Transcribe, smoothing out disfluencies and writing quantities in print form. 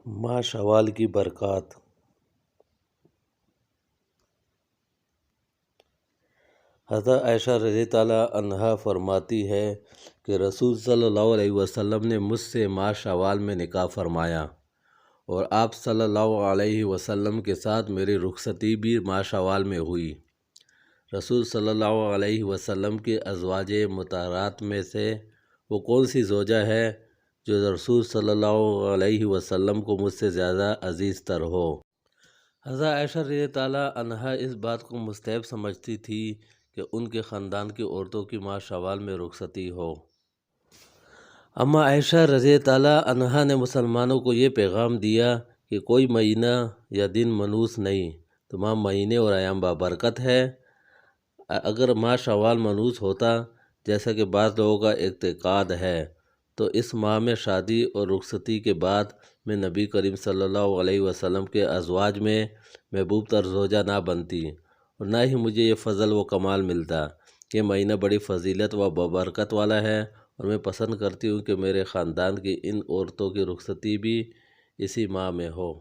ماہ شوال کی برکات۔ حضرت عائشہ رضی تعالیٰ عنہا فرماتی ہے کہ رسول صلی اللہ علیہ وسلم نے مجھ سے ماہ شوال میں نکاح فرمایا، اور آپ صلی اللہ علیہ وسلم کے ساتھ میری رخصتی بھی ماہ شوال میں ہوئی۔ رسول صلی اللہ علیہ وسلم کے ازواج مطہرات میں سے وہ کون سی زوجہ ہے جو رسول صلی اللہ علیہ وسلم کو مجھ سے زیادہ عزیز تر ہو؟ حضرت عائشہ رضی تعالیٰ عنہا اس بات کو مستحب سمجھتی تھی کہ ان کے خاندان کی عورتوں کی ماہ شوال میں رخصتی ہو۔ اما عائشہ رضی تعالیٰ عنہا نے مسلمانوں کو یہ پیغام دیا کہ کوئی مہینہ یا دن منحوس نہیں، تمام مہینے اور ایام بابرکت ہے۔ اگر ماہ شوال منحوس ہوتا، جیسا کہ بعض لوگوں کا اعتقاد ہے، تو اس ماہ میں شادی اور رخصتی کے بعد میں نبی کریم صلی اللہ علیہ وسلم کے ازواج میں محبوب تر زوجہ نہ بنتی، اور نہ ہی مجھے یہ فضل و کمال ملتا۔ یہ مہینہ بڑی فضیلت و بابرکت والا ہے، اور میں پسند کرتی ہوں کہ میرے خاندان کی ان عورتوں کی رخصتی بھی اسی ماہ میں ہو۔